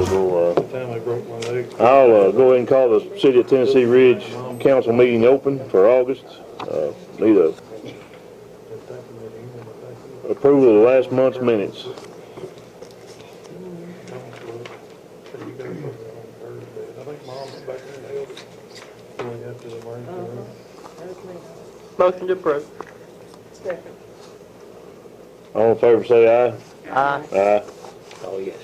Time they broke my leg. I'll go ahead and call the City of Tennessee Ridge Council meeting open for August. Need a approval of last month's minutes. Motion to approve. Second. All in favor say aye. Aye. Aye. Oh, yes.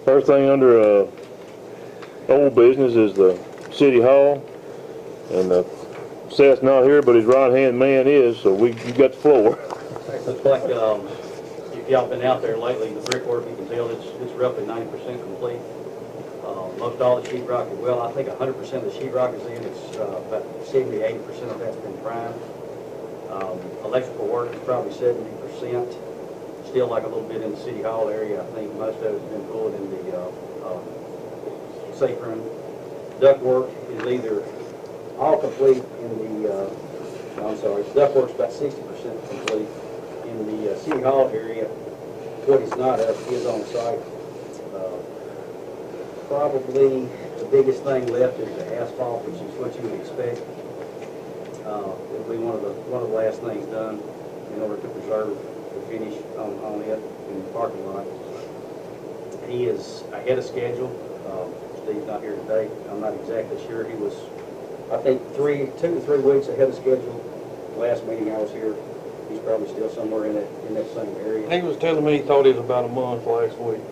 First thing under old business is the City Hall. And Seth's not here, but his right-hand man is, so you got the floor. Looks like if y'all been out there lately, the brickwork, you can tell it's roughly 90% complete. Most all the sheetrock is, well, I think 100% of the sheetrock is in. It's about 70–80% of that's been primed. Electrical work is probably 70%. Still like a little bit in the City Hall area. I think most of it's been pulled in the safe room. Duct work is either all complete in the, duct work's about 60% complete in the City Hall area. What is not up is on site. Probably the biggest thing left is the asphalt, which is what you would expect. It'll be one of the last things done in order to preserve the finish on it in the parking lot. He is ahead of schedule. Steve's not here today. I'm not exactly sure. He was, I think, 2 to 3 weeks ahead of schedule. Last meeting I was here, he's probably still somewhere in that same area. He was telling me he thought it was about a month last week.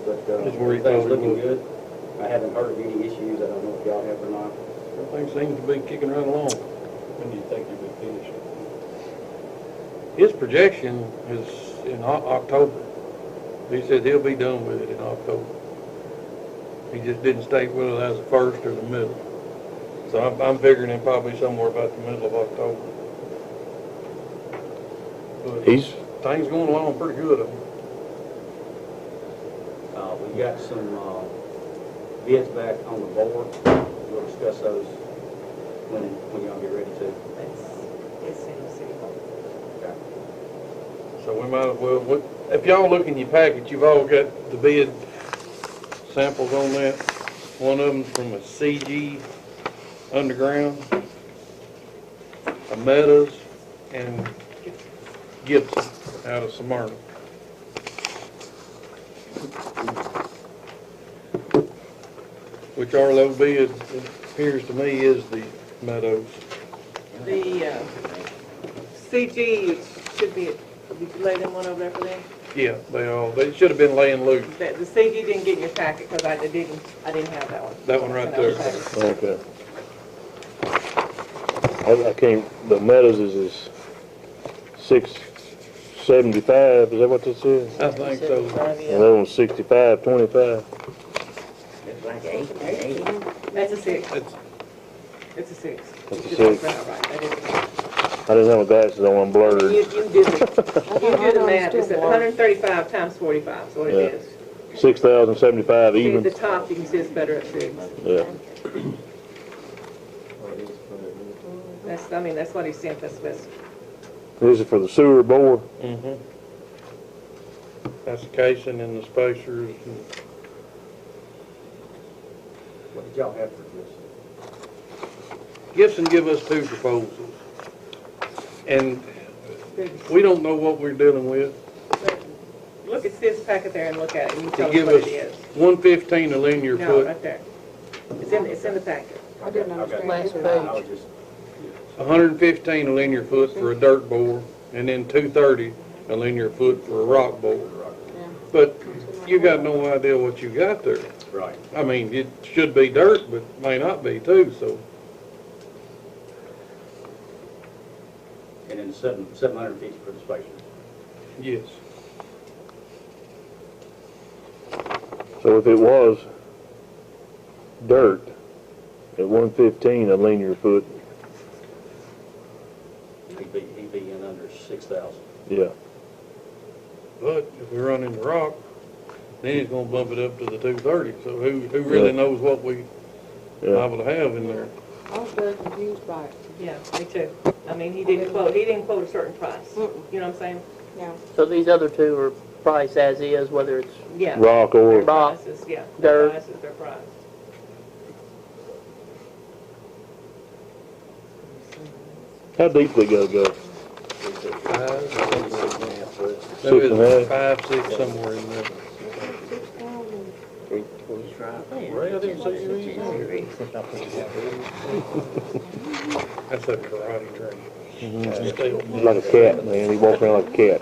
But That's where he things thought it looking was. good. I haven't heard of any issues. I don't know if y'all have or not. Everything seems to be kicking right along. When do you think you'll be finished? His projection is in October. He said he'll be done with it in October. He just didn't state whether that was the first or the middle. So I'm figuring it probably somewhere about the middle of October. But things going along pretty good. We got some bids back on the board. We'll discuss those when y'all get ready to. It's in the City Hall. Okay. So we might as well, if y'all look in your packet, you've all got the bid samples on that. One of them's from a CG Underground, a Meadows, and Gibson out of Smyrna. Which our low bid, it appears to me, is the Meadows. The CG should be, did you lay them one over there for them? Yeah, they should have been laying loose. The CG didn't get in your packet because I didn't have that one. That one right there. Okay. I can't, the Meadows is 675, is that what this is? I think so. And that one's 6525. It's like 18. That's a 6. It's a 6. That's a You 6. just wrote it out right. That is a 6. I didn't have my glasses on, I'm blurred. You did the math. It's 135 times 45, so it is. 6,075 See at even. the top, you can see it's better at 6. Yeah. That's what he sent us. This is for the sewer bore. Mm-hmm. That's the casing and the spacers. What did y'all have for this? Gibson give us 2 proposals. And we don't know what we're dealing with. Look at this packet there and look at it, and you They tell us give what us it is. 115 a linear No, foot, right there. It's in the packet. I didn't understand. Last that. I was page. just, 115 a linear foot for a dirt bore, and then 230 a linear foot for a rock bore. But you got no idea what you got there. right. I mean, it should be dirt, but may not be too, so. And then 750 for the spacer. Yes. So if it was dirt at 115 a linear foot, He'd be in under 6,000. yeah. But if we run into rock, then he's gonna bump it up to the 230. So who really knows what we liable to have in there? I was very confused by it. Yeah, me too. I mean, he didn't quote a certain price. You know what I'm saying? Yeah. So these other 2 are price as is, whether it's Yeah. rock Their or, rock, prices, yeah. Their dirt. price is their price. how deep they gotta go? 6.5. 5, 6, somewhere in there. Ray, I didn't see you either. That's a karate train. He's like a cat, man. He walks around like a cat.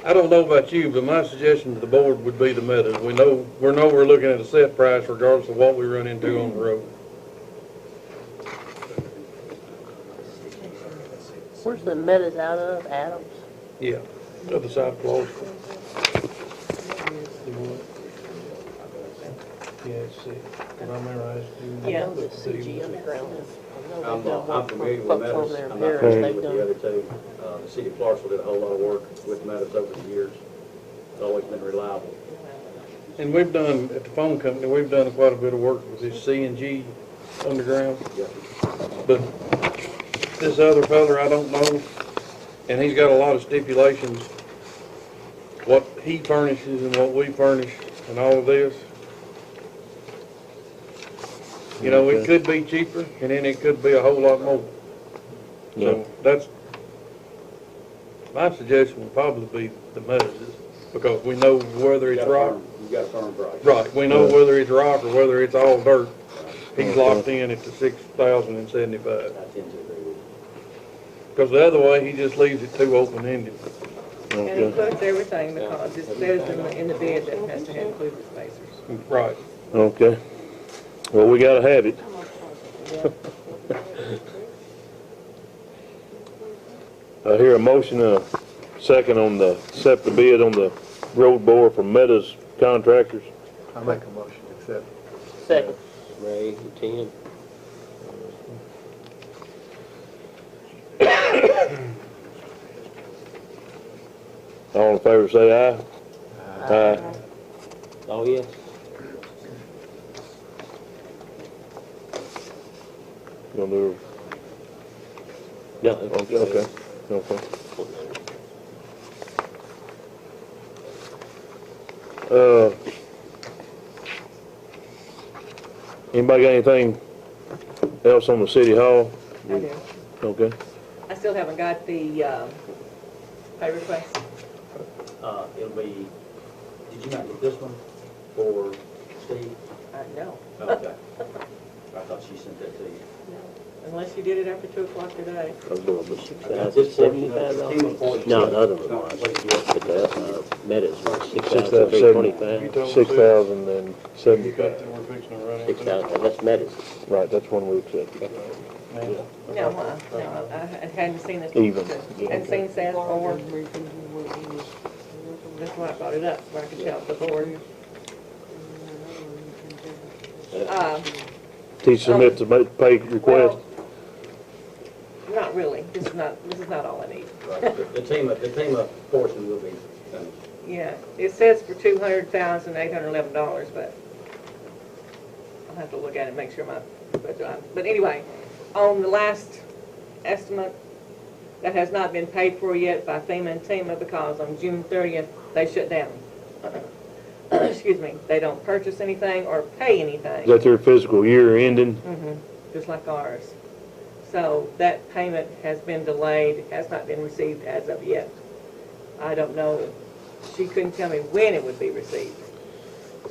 I don't know about you, but my suggestion to the board would be the Meadows. We know we're looking at a set price regardless of what we run into on the road. Where's the Meadows out of? Adams? Yeah, other side of Clarksville. Yeah, it's sick. If I remember right, it's Yeah. I know the CG Underground is. I know I'm, they've done I'm work familiar for with folks over Meadows. there in I'm not Paris. familiar They've with the done, other two. The city of Clarksville did a whole lot of work with Meadows over the years. It's always been reliable. And we've done, at the phone company, we've done quite a bit of work with this CNG underground. Yeah. But this other feller, I don't know, and he's got a lot of stipulations, what he furnishes and what we furnish and all of this. You know, it could be cheaper, and then it could be a whole lot more. Yeah. So that's, my suggestion would probably be the Meadows, because we know whether it's rock. You got a firm price. Right, we know whether it's rock or whether it's all dirt. He's locked in at the $6,075. I tend to agree with you. Because the other way, he just leaves it too open-ended. And Okay. includes everything because it says in the bid that it has to include the spacers. Right. Okay. Well, we gotta have it. I hear a motion and a second on the, accept the bid on the road bore from Meadows Contractors. I make a motion to accept. second. Ray, 10. All in favor say aye. Aye. Oh, yes. Gonna do, No, okay, okay. Anybody got anything else on the city hall? I do. Okay. I still haven't got the pay request. It'll be, did you not get this one for Steve? No, Okay. I thought she sent that to you. unless you did it after 2 o'clock today. I was doing the I got this portion of it. $6,075. No, the other one Not was. complete yet. But the Meadows was You $6,325. told us 6,070. You got that we're fixing to run into. 6,000, that's Meadows. Right, that's one we accepted. Man. No, I hadn't seen this. Even. Hadn't seen Seth before. That's why I brought it up, so I could tell the board. Teach submit to make pay request. Well, not really. This is not all I need. Right. The TEMA portion will be finished. Yeah, it says for $200,811, but I'll have to look at it and make sure but anyway, on the last estimate, that has not been paid for yet by FEMA and TEMA because on June 30th, they shut down. Excuse me, they don't purchase anything or pay anything. Is that their fiscal year ending? Just like ours. So that payment has been delayed, has not been received as of yet. I don't know, she couldn't tell me when it would be received.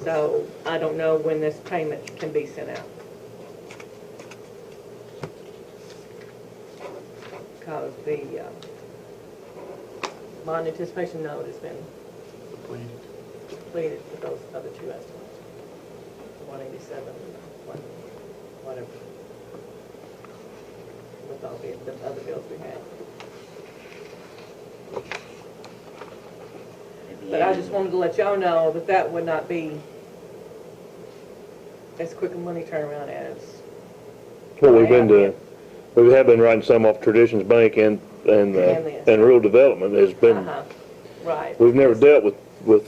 So I don't know when this payment can be sent out. Because the bond anticipation note has been completed with those other two estimates. 187 and whatever. With all the other bills we had. But I just wanted to let y'all know that that would not be as quick a money turnaround as. What we've been doing. We have been writing some off Traditions Bank and this. Rural Development has been, Right. we've never dealt with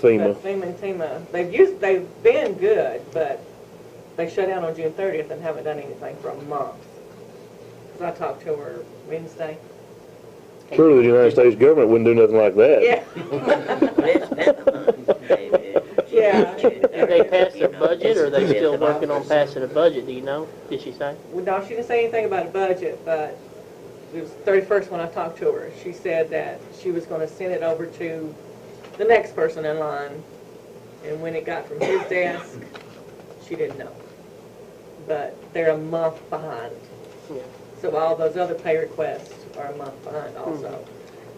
FEMA. But FEMA and TEMA, they've been good, but they shut down on June 30th and haven't done anything for a month. Because I talked to her Wednesday. Surely the United States government wouldn't do nothing like that. Yeah. Yeah. Did they pass their budget, or are they still working on passing a budget, do you know? Did she say? Well, no, she didn't say anything about a budget, but it was 31st when I talked to her. She said that she was gonna send it over to the next person in line, and when it got from his desk, she didn't know. But they're a month behind. Yeah. So all those other pay requests are a month behind also.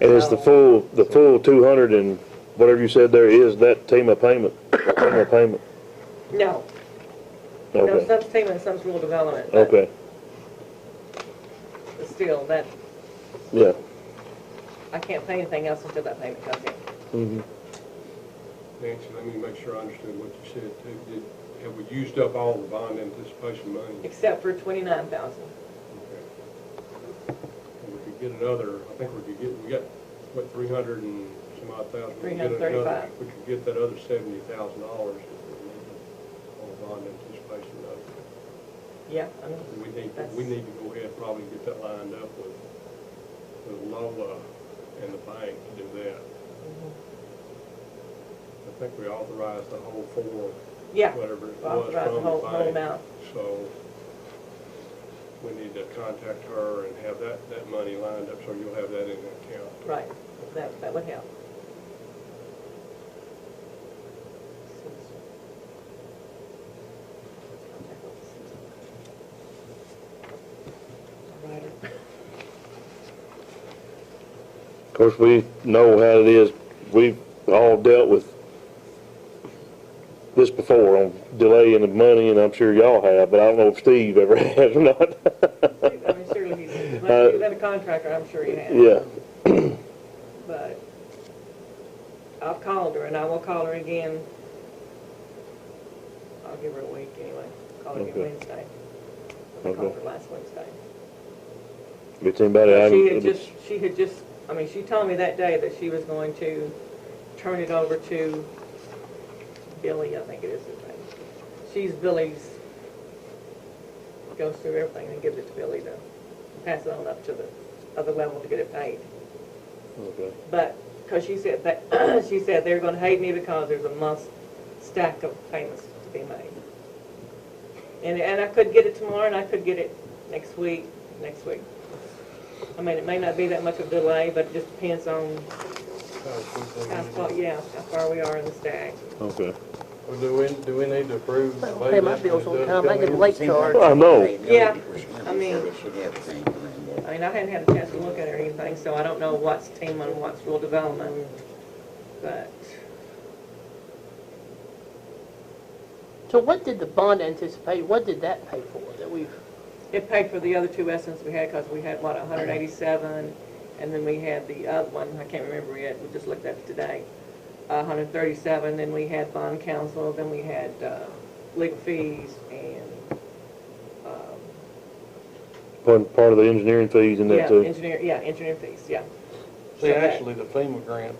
And it's the full 200 and whatever you said there is that TEMA payment. TEMA payment. No, no, Okay. some's payment and some's rural development. But Okay. still, that, Yeah. I can't pay anything else until that payment comes in. Mhm. Nancy, let me make sure I understood what you said too. Have we used up all the bond anticipation money? Except for 29,000. Okay. And we could get another, I think we got, what, 300 and some odd thousand? We could get another- 335. We could get that other $70,000 on the bond anticipation note. Yeah, I mean, We need to go ahead and probably get that lined up with Lola and the bank to do that. I think we authorized the whole yeah, whatever it was authorize the from whole the bank. amount. So we need to contact her and have that money lined up, so you'll have that in the account. Right, that would help. Of course, we know how it is. We've all dealt with this before on delaying the money, and I'm sure y'all have, but I don't know if Steve ever has or not. I mean, surely he's, like, you've been a contractor, I'm sure you have. Yeah. But I've called her, and I will call her again. I'll give her a week anyway. Call her again Okay. Wednesday. I called Okay. her last Wednesday. If it's anybody, She had just, I mean, she told me that day that she was going to turn it over to Billy, I think it is his name. She's Billy's, goes through everything and gives it to Billy to pass it on up to the other level to get it paid. Okay. But, because she said that, she said they're gonna hate me because there's a month's stack of payments to be made. And I could get it tomorrow, and I could get it next week. I mean, it may not be that much of a delay, but it just depends on how far we are in the stack. Okay. Well, do we need to approve? I don't pay my bills on time, I get a late charge. I know. Yeah, I mean, I hadn't had a chance to look at it or anything, so I don't know what's TEMA and what's rural development, but, So what did the bond anticipate, what did that pay for, that we've, it paid for the other two estimates we had, because we had, 187, and then we had the other one, I can't remember yet, we just looked at it today, 137, then we had bond counsel, then we had legal fees, and, Part of the engineering fees and that too. engineering fees, yeah. See, actually, the FEMA grant,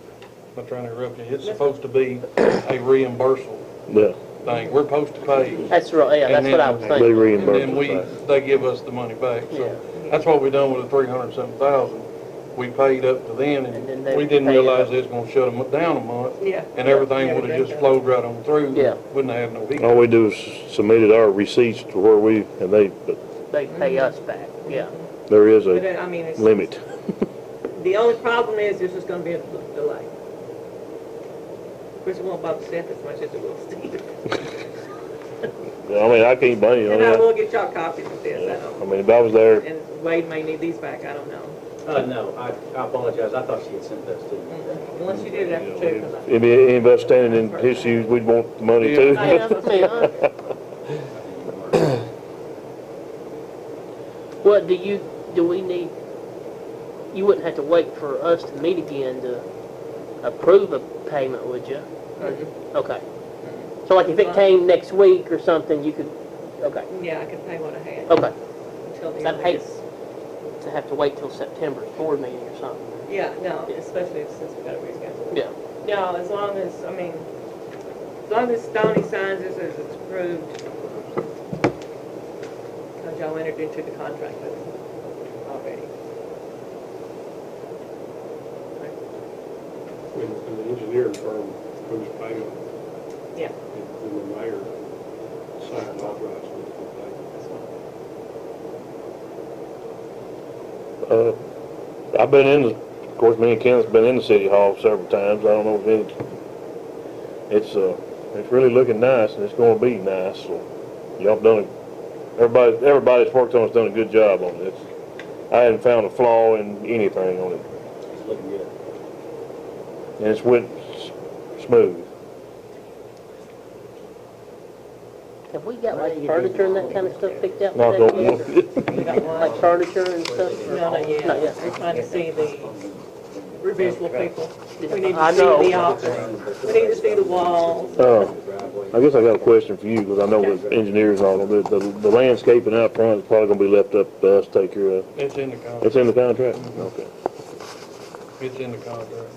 I'm not trying to interrupt you, it's supposed to be a reimbursal Yeah. thing. We're supposed to pay. that's right, yeah, that's what I was They thinking. And reimburse then us. they give us the money back. Yeah. So that's what we done with the 300-something-thousand. We paid up to then, And then and they we didn't pay it realize up. it was gonna shut them down a month. Yeah. And everything would've Everything just done. flowed right on through. Yeah. Wouldn't have had no All hiccup. we do is submitted our receipts to where but They pay us back, yeah. there is But a then, I mean, it's, limit. the only problem is there's just gonna be a delay. Which won't bother Seth as much as it will Steve. I mean, I can't blame you. And I I will get y'all copies of this, I don't. mean, if I was there, And Wade may need these back, I don't know. No, I apologize, I thought she had sent those to me. Unless you did it after two. 'cause I- if any of us standing in his shoes, we'd want the money too. Yeah, I mean, What do we need, you wouldn't have to wait for us to meet again to approve a payment, would you? Okay. So like if it came next week or something, you could, okay, Yeah, I can pay what I had okay. until the I end of hate this. to have to wait till September's board meeting or something. Yeah, no, especially since we got to reschedule. Yeah. No, as long as, I mean, as long as Stoney signs this as it's approved, because y'all entered into the contract with him already. when the engineering firm goes payment, Yeah. and the mayor signed authorized it to pay. I've been in of course, me and Kenneth's been in the city hall several times. I don't know if it's really looking nice, and it's gonna be nice, so y'all done everybody that's worked on it's done a good job on this. I hadn't found a flaw in anything on it, It's looking good. and it's went smooth. Have we got like furniture and that kind of stuff picked out Knock for that on yet? wood. We got one. Like furniture and stuff? No, not yet. Not yet. We're trying to see the revisual people. We need I to see know. the office. We need to see the walls. I guess I got a question for you, because I know with engineers and all, the landscaping out front is probably gonna be left up to us to take care of. It's in the contract. It's in the contract? Okay. It's in the contract.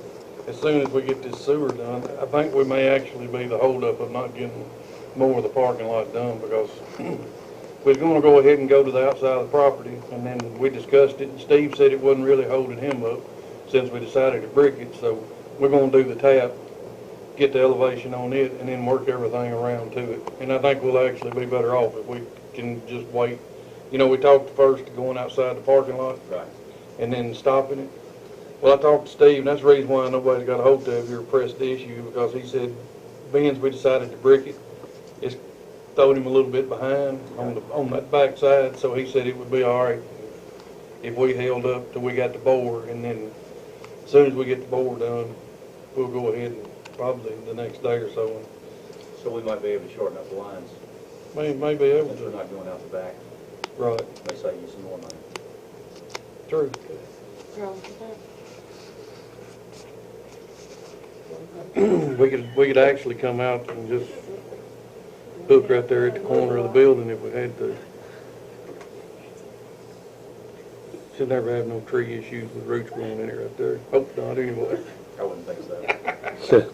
As soon as we get this sewer done, I think we may actually be the holdup of not getting more of the parking lot done, because we was gonna go ahead and go to the outside of the property, and then we discussed it, and Steve said it wasn't really holding him up since we decided to brick it, so we're gonna do the tap, get the elevation on it, and then work everything around to it. And I think we'll actually be better off if we can just wait. You know, we talked first to going outside the parking lot. Right. And then stopping it. Well, I talked to Steve, and that's the reason why nobody's got a hold of your pressed issue, because he said, being we decided to brick it, it's throwed him a little bit behind on that back side, so he said it would be all right if we held up till we got the bore, and then as soon as we get the bore done, we'll go ahead and probably the next day or so, So we might be able to shorten up the lines, and may be able since we're to. not going out the back. Right, May save you some more money. true. We could actually come out and just hook right there at the corner of the building if we had to. Should never have no tree issues with roots growing in it right there. Hope not, anyway. I wouldn't think so.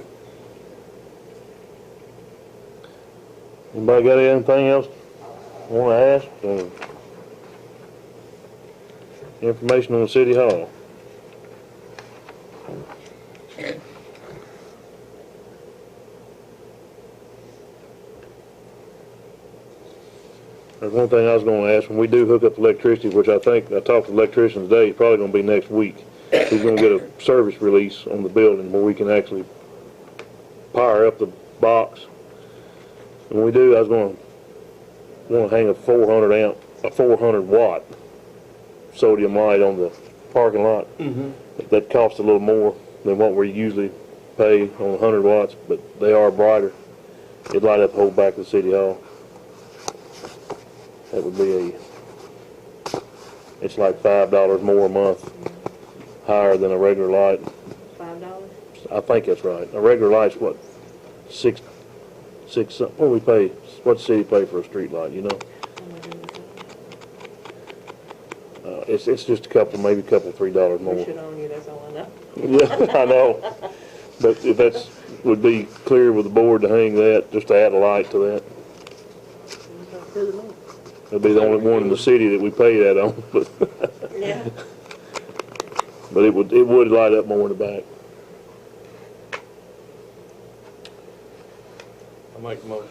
Anybody got anything else wanna ask? Information on the city hall? There's one thing I was gonna ask, when we do hook up electricity, which I talked to the electrician today, it's probably gonna be next week. He's gonna get a service release on the building where we can actually power up the box. And when we do, I was wanna hang a 400 watt sodium light on the parking lot. That costs a little more than what we usually pay on 100 watts, but they are brighter. It'd light up the whole back of the city hall. That would be it's like $5 more a month, higher than a regular light. $5? I think that's right. A regular light's what, six, what do we pay, what's the city pay for a street light, you know? It's just maybe a couple, $3 more. We should own you, that's all I know. Yeah, I know. But if that's, would be clear with the board to hang that, just to add a light to that. It'd be the only one in the city that we pay that on, but. Yeah. But it would light up more in the back. I make a motion.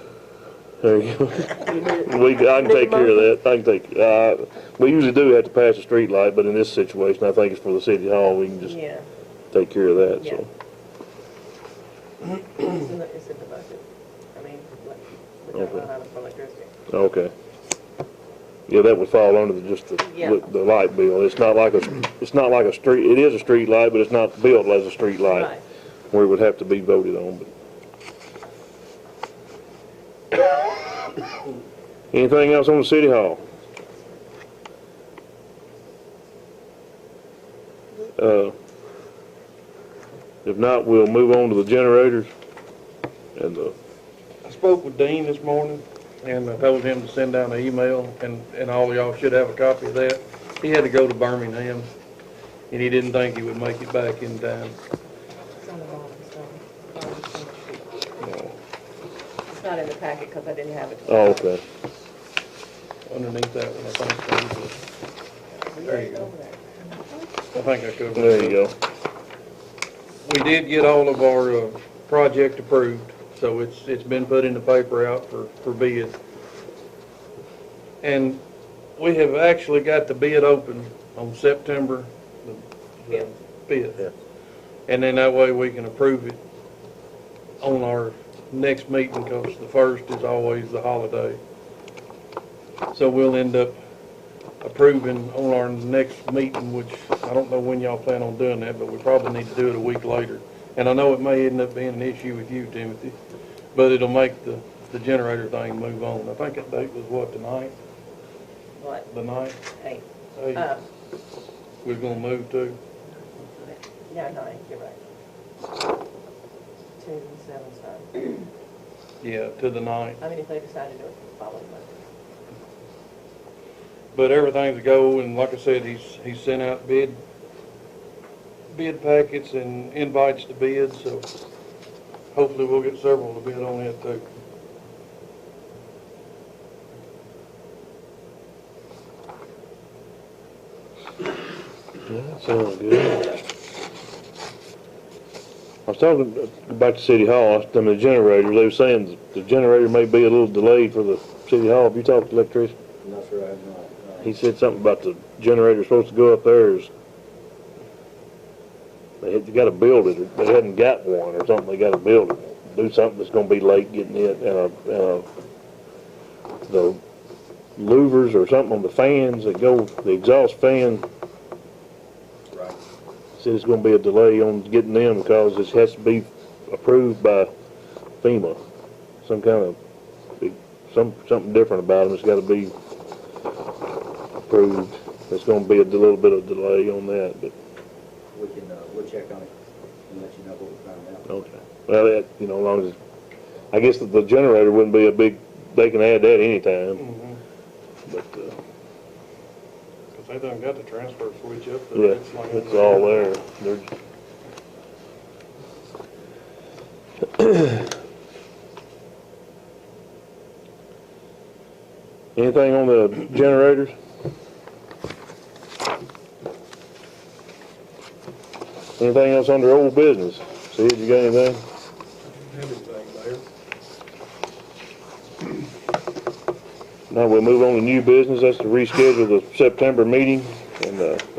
There you go. I can take care of that. We usually do have to pass a street light, but in this situation, I think it's for the city hall. We can just Yeah. take care of that, so. It's in the budget. I mean, we got a line item for electricity. Okay. Yeah, that would fall under Yeah. the light bill. It's not like a street, it is a street light, but it's not billed as a street light. Right. Where it would have to be voted on, but. Anything else on the city hall? If not, we'll move on to the generators and I spoke with Dean this morning, and I told him to send down an email, and all of y'all should have a copy of that. He had to go to Birmingham, and he didn't think he would make it back in time. It's on the bottom, so. It's not in the packet because I didn't have it. oh, okay. Underneath that one, I think. There you go. I think I covered it. There you go. we did get all of our project approved, so it's been put in the paper out for bid. And we have actually got the bid open on September the 5th. Yeah. And then that way we can approve it on our next meeting, because the 1st is always the holiday. So we'll end up approving on our next meeting, which I don't know when y'all plan on doing that, but we probably need to do it a week later. And I know it may end up being an issue with you, Timothy, but it'll make the generator thing move on. I think that date was what, the 9th? What? The 9th? Hey, We're gonna move to? no, you're right. 2 and 7, so, Yeah, to the 9th. I mean, if they decide to do it the following month. But everything's a go, and like I said, he's sent out bid packets and invites to bid, so hopefully we'll get several to bid on it too. Yeah, sounds good. I was talking about the city hall, I mean, the generator, they were saying the generator may be a little delayed for the city hall. Have you talked to the electrician? No, sir, I have not. He said something about the generator supposed to go up there is, they gotta build it, or they hadn't got one or something, they gotta build it. Do something that's gonna be late getting it, and the louvers or something on the fans that go, the exhaust fan, Right. said it's gonna be a delay on getting them because it has to be approved by FEMA. Some kind of, something different about them, it's gotta be approved. There's gonna be a little bit of delay on that, but, We can, we'll check on it and let you know what we found out. okay. Well, that, as long as, I guess the generator wouldn't be a big, they can add that anytime, but, Cause they done got the transfer switch up there. yeah, It's like- it's all there. Anything on the generators? Anything else under old business? See if you got anything? Everything there. Now we'll move on to new business. That's to reschedule the September meeting, and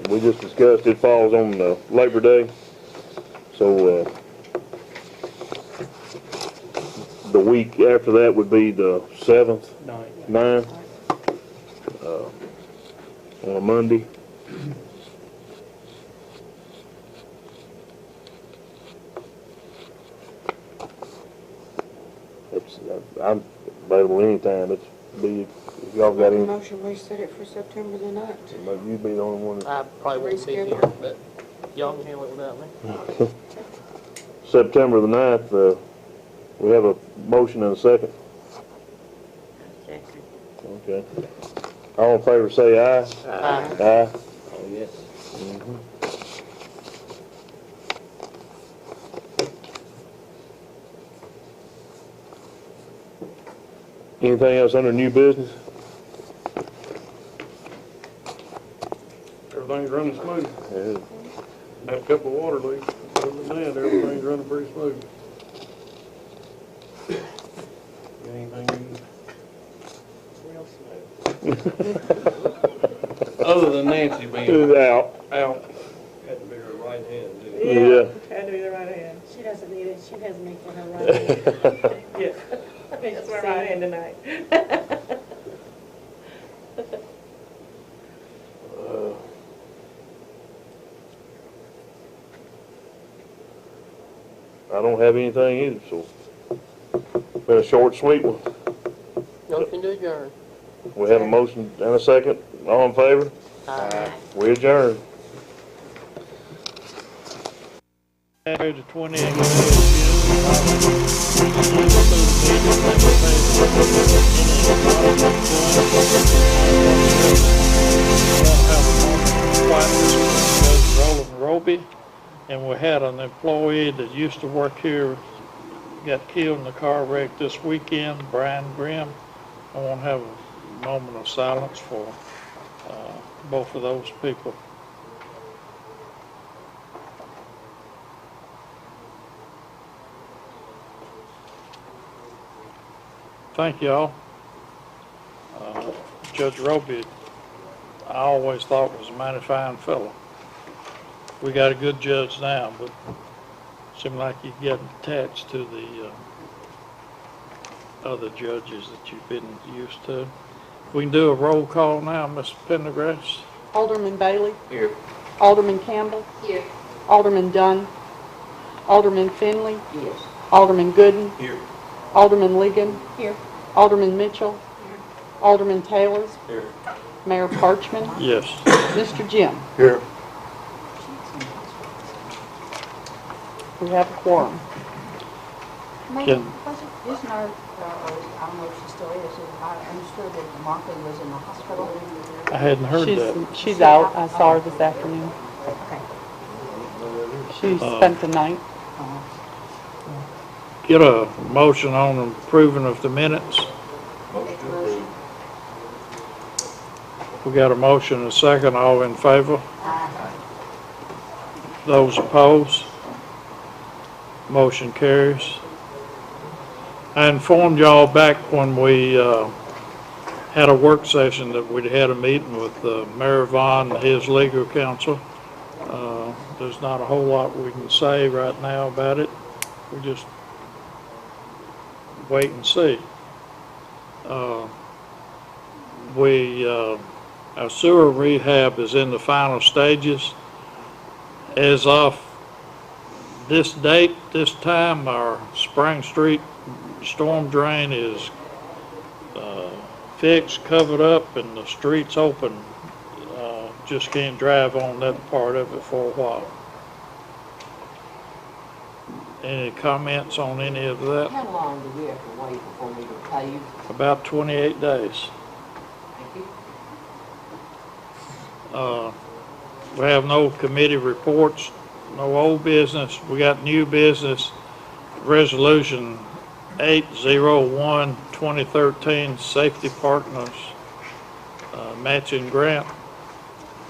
we just discussed it falls on Labor Day. So the week after that would be the 7th, 9th, on a Monday. I'm available anytime. It's be, if y'all got any, Motion, we set it for September the 9th. you'd be the only one. I probably won't be here, Reschedule. but y'all can handle it without me. September the 9th, we have a motion and a second. Okay. All in favor say aye. Aye. Aye. Oh, yes. Anything else under new business? Everything's running smooth. Yeah. Had a couple of water leaks. Other than that, everything's running pretty smooth. Got anything Real smooth. other than Nancy being Out. out? Had to be her right hand, didn't it? Yeah. Had to be the right hand. She doesn't need it, she has me for her right. Yeah. That's my right hand tonight. I don't have anything either, so. Been a short, sweet one. Motion to adjourn. We have a motion and a second. All in favor? Aye. We adjourn. Saturday the 28th. And we had an employee that used to work here, got killed in a car wreck this weekend, Brian Grimm. I want to have a moment of silence for both of those people. Thank y'all. Judge Roby, I always thought was a mighty fine fellow. We got a good judge now, but seemed like you get attached to the other judges that you've been used to. We can do a roll call now, Mr. Pendergrass. Alderman Bailey? Here. Alderman Campbell? Here. Alderman Dunn? Alderman Finley? Yes. Alderman Gooden? Here. Alderman Ligon? Here. Alderman Mitchell? Alderman Taylor? Here. Mayor Parchman? Yes. Mr. Jim? Here. We have a quorum. Can- Isn't our, I don't know if she still is, I understood that Martha was in the hospital. I hadn't heard that. She's out. I saw her this afternoon. Okay. She spent the night. Get a motion on approving of the minutes. We got a motion and a second. All in favor? Those opposed? Motion carries. I informed y'all back when we had a work session that we'd had a meeting with Mayor Vaughn and his legal counsel. There's not a whole lot we can say right now about it. We just wait and see. Our sewer rehab is in the final stages. As of this date, this time, our Spring Street storm drain is fixed, covered up, and the street's open. Just can't drive on that part of it for a while. Any comments on any of that? How long do we have to wait before we get paid? About 28 days. Thank you. We have no committee reports, no old business. We got new business. Resolution 801-2013, Safety Partners Matching Grant.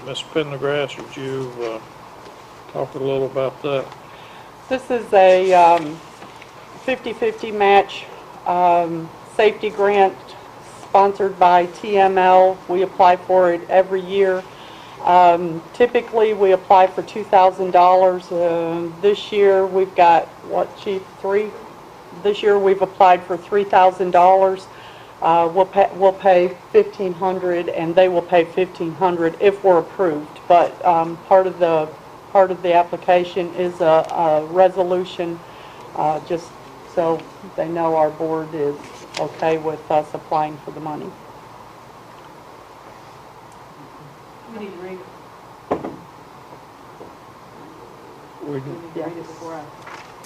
Ms. Pendergrass, would you talk a little about that? This is a 50-50 match safety grant sponsored by TML. We apply for it every year. Typically, we apply for $2,000. This year, we've got, what, Chief, three? This year, we've applied for $3,000. We'll pay $1,500, and they will pay $1,500 if we're approved. But part of the application is a resolution, just so they know our board is okay with us applying for the money. You need to read it. We You need to read it before I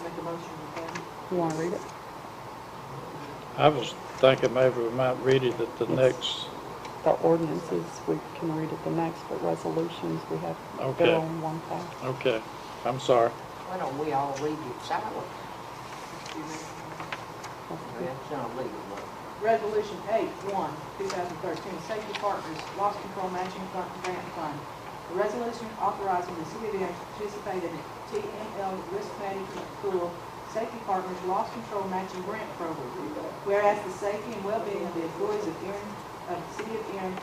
make a motion. You want to read it? I was thinking maybe we might read it at the next. The ordinances, we can read it the next, but resolutions, we have Okay. their own one time. Okay, I'm sorry. Why don't we all read it silent? That's not legal, but. Resolution 8-1-2013, Safety Partners Loss Control Matching Grant Fund. A resolution authorizing the city of Erin to participate in the TML Risk Management Pool Safety Partners Loss Control Matching Grant Program. Whereas the safety and well-being of the employees of the city of Erin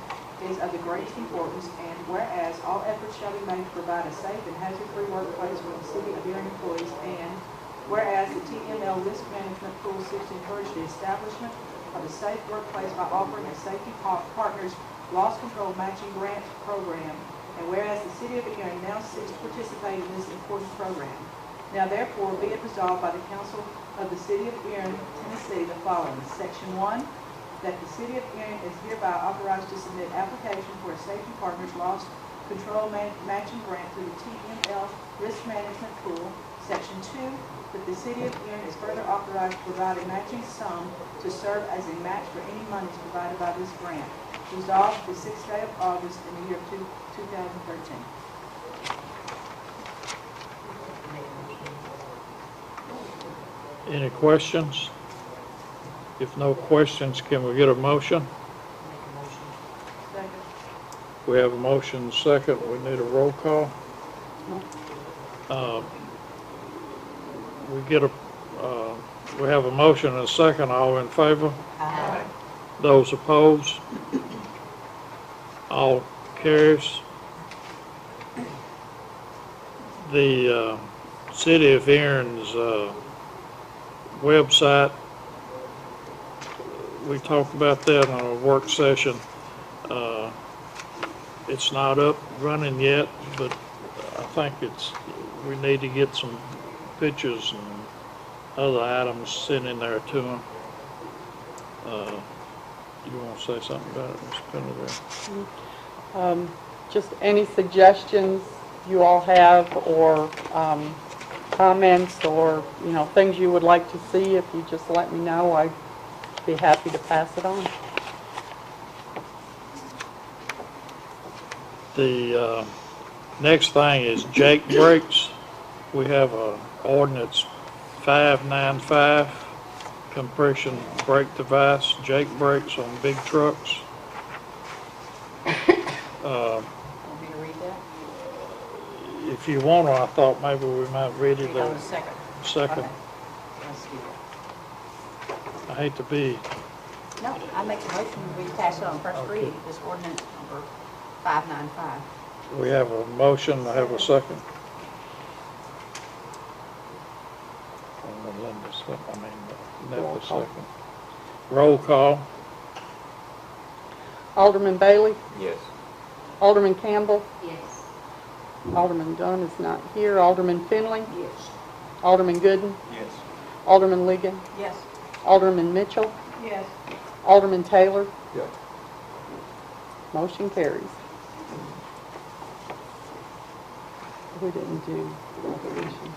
is of the greatest importance, and whereas all efforts shall be made to provide a safe and hazard-free workplace for the city of Erin employees, and whereas the TML Risk Management Pool seeks to encourage the establishment of a safe workplace by offering a Safety Partners Loss Control Matching Grant Program, and whereas the city of Erin now seeks to participate in this important program. Now therefore be it resolved by the Council of the City of Erin, Tennessee, the following. Section 1, that the City of Erin is hereby authorized to submit application for a Safety Partners Loss Control Matching Grant through the TML Risk Management Pool. Section 2, that the City of Erin is further authorized to provide a matching sum to serve as a match for any monies provided by this grant. Resolved the 6th day of August in the year of 2013. Any questions? If no questions, can we get a motion? Second. We have a motion and a second. We need a roll call. We have a motion and a second. All in favor? Those opposed? All carries. The City of Erin's website, we talked about that on a work session. It's not up running yet, but I think we need to get some pictures and other items sent in there to them. You want to say something about it, Mr. Pendergrass? Just any suggestions you all have, or comments, or, things you would like to see, if you just let me know, I'd be happy to pass it on. The next thing is Jake brakes. We have a ordinance 595, compression brake device, Jake brakes on big trucks. Want me to read that? If you want to, I thought maybe we might read it Read on a the second. second. Okay. Let's do that. I hate to be, No, I make a motion, we pass it on first Okay. reading, this ordinance number 595. we have a motion, I have a second. Roll call. Second. Roll call. Alderman Bailey? Yes. Alderman Campbell? Yes. Alderman Dunn is not here. Alderman Finley? Yes. Alderman Gooden? Yes. Alderman Ligon? Yes. Alderman Mitchell? Yes. Alderman Taylor? Yes. Motion carries. We didn't do resolution.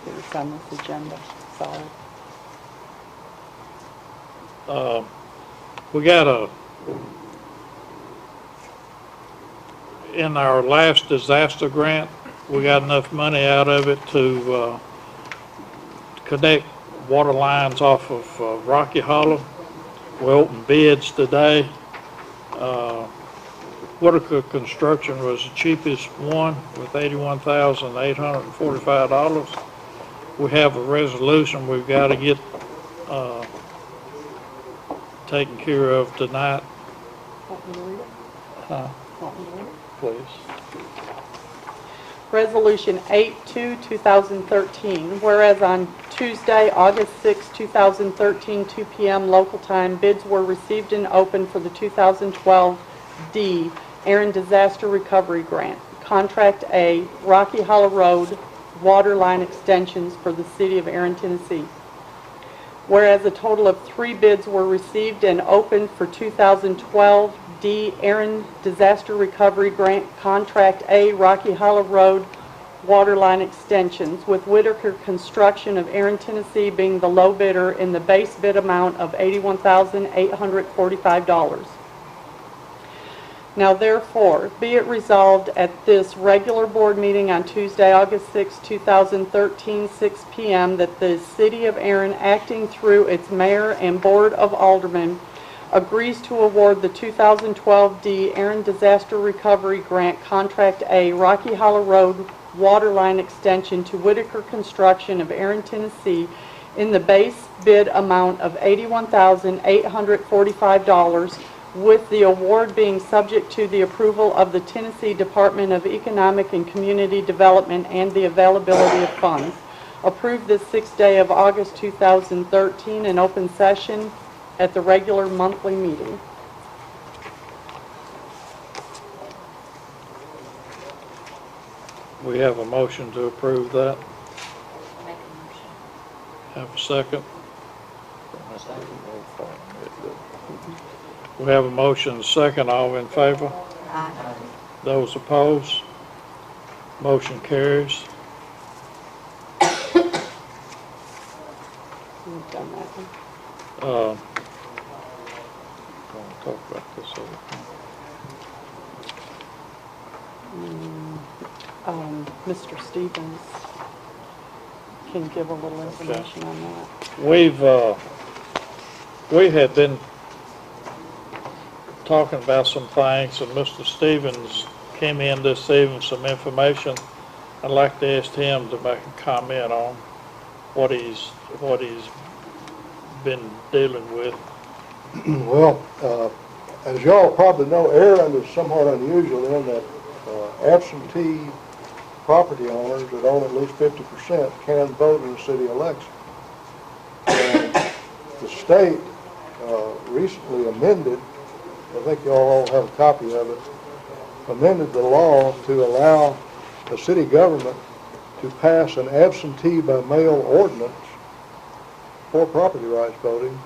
It's on this agenda, sorry. We got in our last disaster grant, we got enough money out of it to connect water lines off of Rocky Hollow. We opened bids today. Whitaker Construction was the cheapest one with $81,845. We have a resolution we've got to get taken care of tonight. Want me to read it? Want me to read it? Please. Resolution 8/2/2013, whereas on Tuesday, August 6, 2013, 2 p.m. local time, bids were received and opened for the 2012 D Erin Disaster Recovery Grant. Contract A, Rocky Hollow Road water line extensions for the city of Erin, Tennessee. Whereas a total of 3 bids were received and opened for 2012 D Erin Disaster Recovery Grant Contract A, Rocky Hollow Road water line extensions, with Whitaker Construction of Erin, Tennessee being the low bidder in the base bid amount of $81,845. Now therefore, be it resolved at this regular board meeting on Tuesday, August 6, 2013, 6 p.m., that the City of Erin, acting through its mayor and board of aldermen, agrees to award the 2012 D Erin Disaster Recovery Grant Contract A, Rocky Hollow Road waterline extension to Whitaker Construction of Erin, Tennessee, in the base bid amount of $81,845, with the award being subject to the approval of the Tennessee Department of Economic and Community Development and the availability of funds. Approved this 6th day of August 2013 in open session at the regular monthly meeting. We have a motion to approve that. Make a motion. Have a second. We have a motion and a second. All in favor? Aye. Those opposed? Motion carries. We've done that one. Going to talk about this other thing. Mr. Stevens can give a little information on that. We had been talking about some things, and Mr. Stevens came in this evening, some information. I'd like to ask him to make a comment on what he's been dealing with? Well, as y'all probably know, Erin is somewhat unusual in that absentee property owners that own at least 50% can vote in the city election. And the state recently amended, I think y'all all have a copy of it, amended the law to allow the city government to pass an absentee by mail ordinance for property rights voting.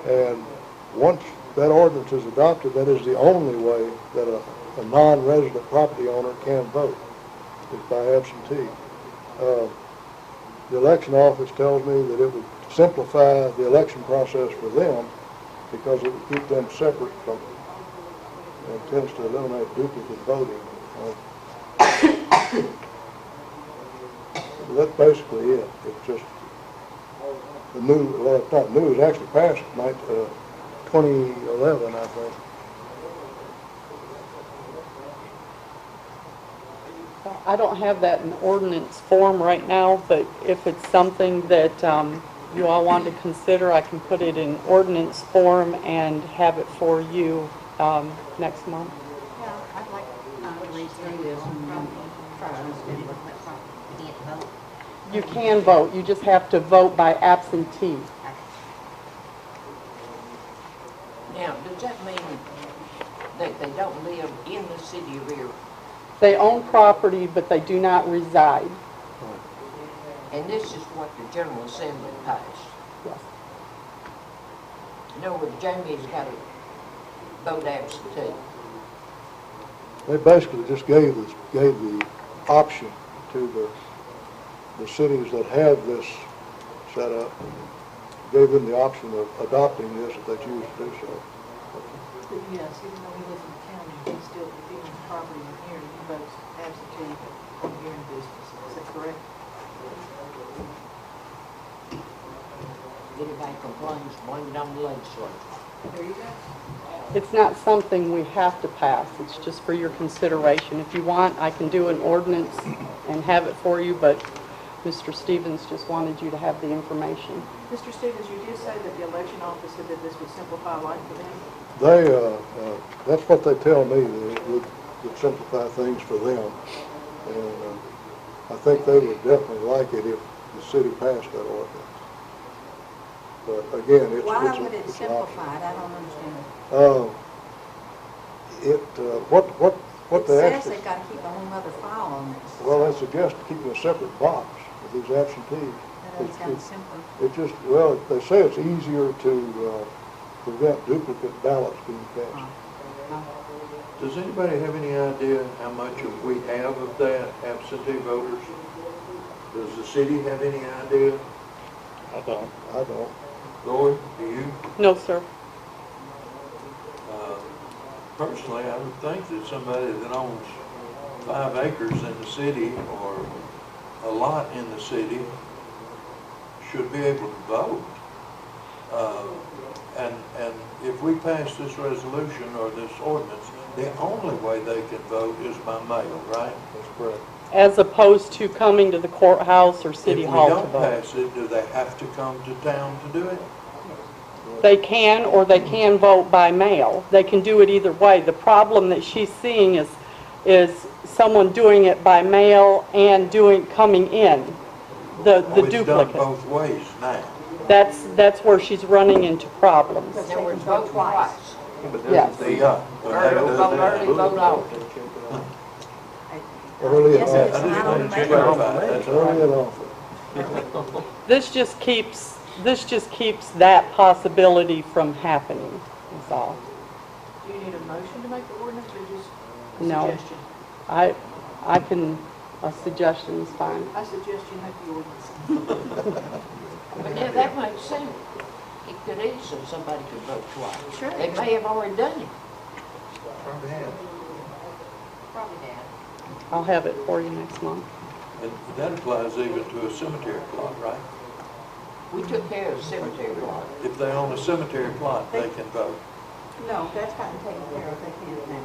And once that ordinance is adopted, that is the only way that a non-resident property owner can vote, is by absentee. The election office tells me that it would simplify the election process for them because it would keep them separate from, and tends to eliminate duplicate voting. That's basically it. It's just the new, well, it's not new, it's actually passed 2011, I think. I don't have that in ordinance form right now, but if it's something that you all want to consider, I can put it in ordinance form and have it for you next month. Yeah, I'd like to read through this and try to understand what that property can't vote. You can vote, you just have to vote by absentee. Now, does that mean that they don't live in the city of Erin? They own property, but they do not reside. And this is what the General Assembly passed? Yes. In other words, Jamie's got to vote absentee. They basically just gave the option to the cities that have this set up, gave them the option of adopting this if they choose to do so. Yes, even though he lives in the county, he still, if he owns property in here, he votes absentee on here in business. Is that correct? Anybody complains, blame it on the legislature. There you go. It's not something we have to pass, it's just for your consideration. If you want, I can do an ordinance and have it for you, but Mr. Stevens just wanted you to have the information. Mr. Stevens, you did say that the election office said that this would simplify life for them? That's what they tell me, that it would simplify things for them. And I think they would definitely like it if the city passed that ordinance. But again, it's Why would it an option. simplify it? I don't understand. What they It says actually, they've got to keep a whole other file on this. well, they suggest keeping a separate box for these absentees. That doesn't sound simple. It just, well, they say it's easier to prevent duplicate ballots being cast. Does anybody have any idea how much we have of that, absentee voters? Does the city have any idea? I don't. I don't. Lloyd, do you? No, sir. Personally, I would think that somebody that owns 5 acres in the city or a lot in the city should be able to vote. And if we pass this resolution or this ordinance, the only way they can vote is by mail, right? That's correct. As opposed to coming to the courthouse or city hall to If we don't vote. pass it, do they have to come to town to do it? They can, or they can vote by mail. They can do it either way. The problem that she's seeing is someone doing it by mail and coming in, the Oh, it's done duplicate. both ways now. That's where she's running into problems. In other words, vote twice. Yes. Yeah. but that Early doesn't vote early, vote often. Early Yes, and it's I just not wanted on to the clarify, that's all. Early and often. This just keeps that possibility from happening, is all. Do you need a motion to make the ordinance or just a No. suggestion? I can, a suggestion is fine. I suggest you make the ordinance. But yeah, that makes sense. It could easily, somebody could vote twice. Sure. They may have already done it. Probably have. Probably have. I'll have it for you next month. And that applies even to a cemetery plot, right? We took care of the cemetery lot. If they own a cemetery plot, they can vote. No, that's gotten taken care of, they can't now,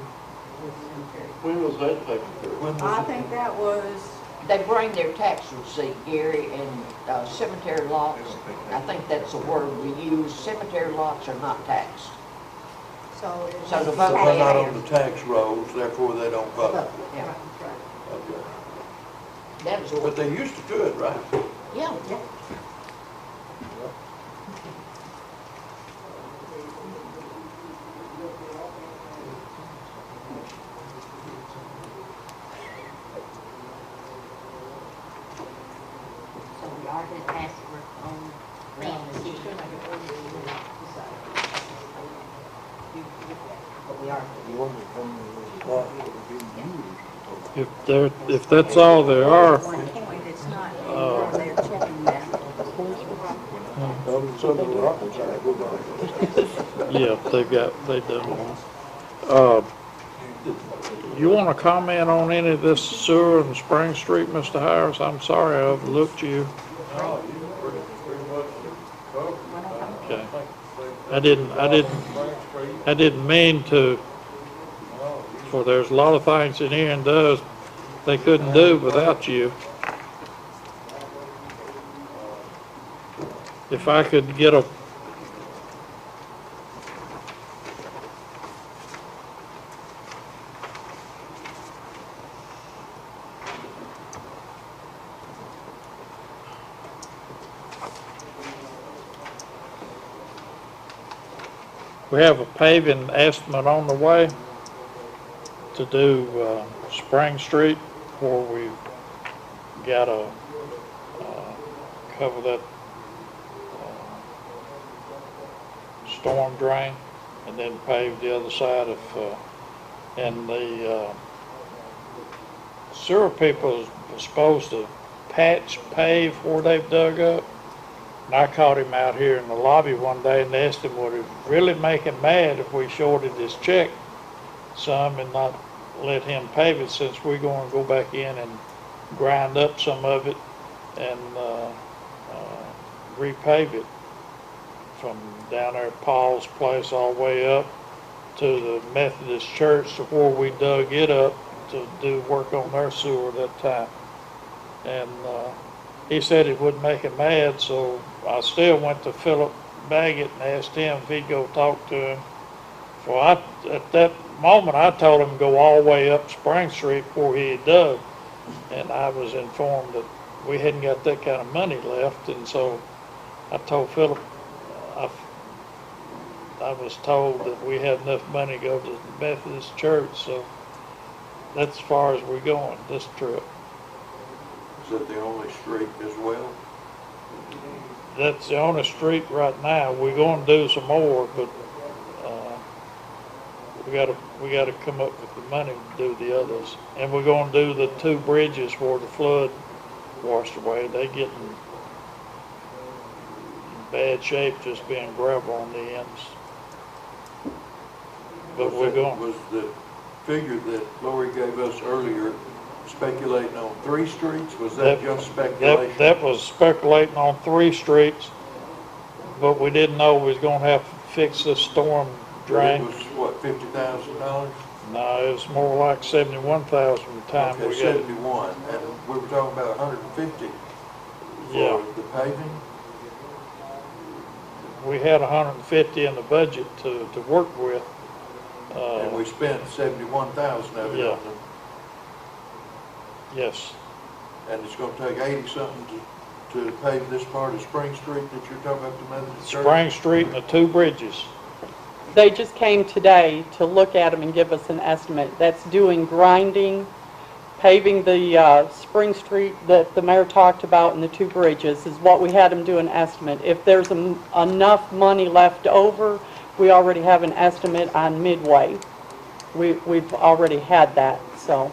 with cemetery. When was that taken care of? When was I it? think that was they bring their tax receipt, Gary, and cemetery lots, I think that's the word we use, cemetery lots are not taxed. So it So the must be vote So they're not they on the tax rolls, therefore they don't vote. Yeah, Right, right. Okay. that was But what, they used to do it, right? yeah. So we are gonna ask for on rent, You should make it early to decide. but we are. You wonder how many lots that are being used. If that's all there are, One point, it's not, Oh. they're checking that. Some of the rockets are good. yeah, they done. You want to comment on any of this sewer and Spring Street, Mr. Harris? I'm sorry I overlooked you. No, you pretty much covered. Okay. I didn't mean to, for there's a lot of things that Erin does they couldn't do without you. If I could get a, we have a paving estimate on the way to do Spring Street, where we got to cover that storm drain and then pave the other side of, and the sewer people are supposed to patch, pave where they've dug up. And I caught him out here in the lobby one day and asked him would it really make him mad if we shorted his check some and not let him pave it, since we're going to go back in and grind up some of it and repave it from down there at Paul's place all the way up to the Methodist church to where we dug it up to do work on their sewer that time. And he said it wouldn't make him mad, so I still went to Philip Baggett and asked him if he'd go talk to him. Well, at that moment, I told him to go all the way up Spring Street before he had dug. And I was informed that we hadn't got that kind of money left, and so I told Philip, I was told that we had enough money to go to the Methodist church, so that's as far as we're going this trip. Is that the only street as well? That's the only street right now. We're going to do some more, but we gotta come up with the money to do the others. And we're going to do the two bridges where the flood washed away. They getting in bad shape, just being gravel on the ends. But we're going. Was the figure that Lori gave us earlier speculating on 3 streets? Was that just speculation? That was speculating on 3 streets, but we didn't know we was gonna have to fix this storm drain. It was, what, $50,000? No, it was more like 71,000 the time Okay, we got it. 71, and we were talking about 150 Yeah. for the paving? We had 150 in the budget to work with. And we spent 71,000 of it Yeah. on them, Yes, and it's gonna take 80-something to pave this part of Spring Street that you're talking about, the Methodist Church? Spring Street and the 2 bridges. They just came today to look at them and give us an estimate. That's doing grinding, paving the Spring Street that the mayor talked about and the 2 bridges is what we had them do an estimate. If there's enough money left over, we already have an estimate on Midway. We've already had that, so.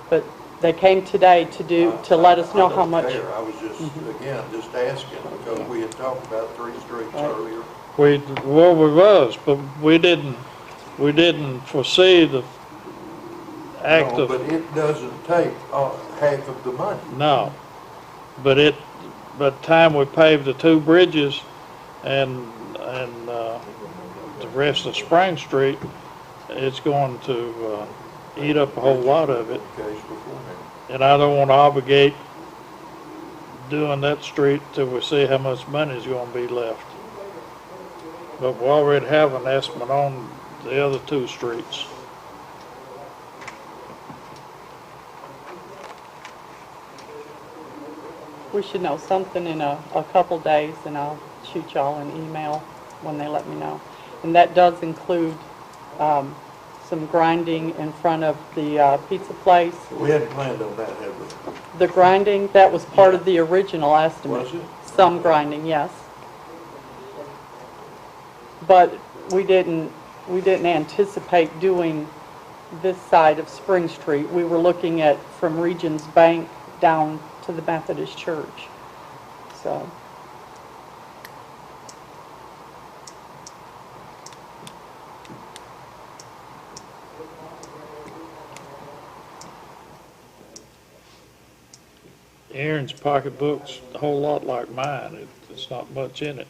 But they came today to let us know how much. I don't care. I was just, again, just asking, because we had talked about 3 streets Right. earlier. We was, but we didn't foresee the act No, of. but it doesn't take half of the money. No, but by the time we paved the 2 bridges and the rest of Spring Street, it's going to eat up a whole lot of it. Case before now. And I don't want to obligate doing that street till we see how much money's gonna be left. But we already have an estimate on the other two streets. We should know something in a couple days, and I'll shoot y'all an email when they let me know. And that does include some grinding in front of the pizza place. We hadn't planned on that, have we? The grinding, that was part of the original estimate. Was it? Some grinding, yes. But we didn't anticipate doing this side of Spring Street. We were looking at from Regions Bank down to the Methodist Church. So. Erin's pocketbook's a whole lot like mine. It's not much in it.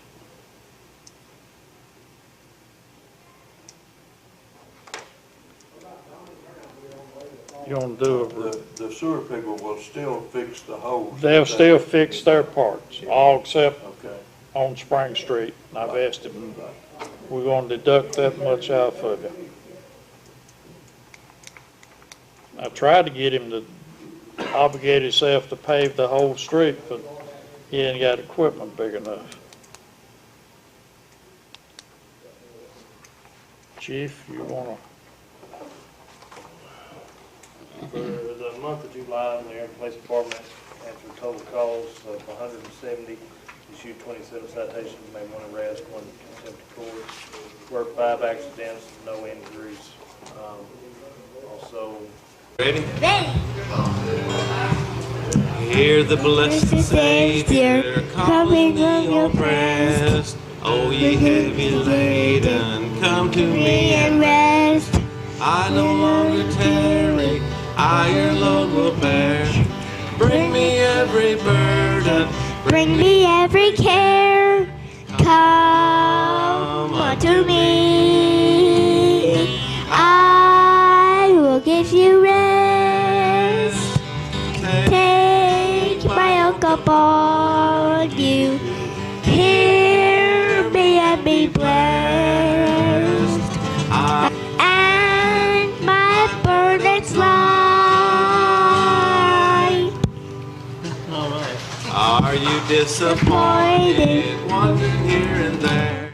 You want to do The sewer people will still fix the holes. they'll still fix their parts, all except Okay. on Spring Street. And I've asked him, we're going to deduct that much off of you. I tried to get him to obligate himself to pave the whole street, but he ain't got equipment big enough. Chief, you wanna? For the month of July, the Erin Police Department answered total calls of 170, issued 27 citations, made 1 arrest, 1 contempt of court, worked 5 accidents, no injuries. Also, ready? Hear the blessed Savior calling on your breast. Oh, ye heavy laden, come to me and rest. I no longer tarry, I your load will bear. Bring me every burden, Bring me every care. Come unto me. I will give you rest. Take my yoke upon you. Hear me and be blessed. And my burdens light. are you disappointed, wandering here and there?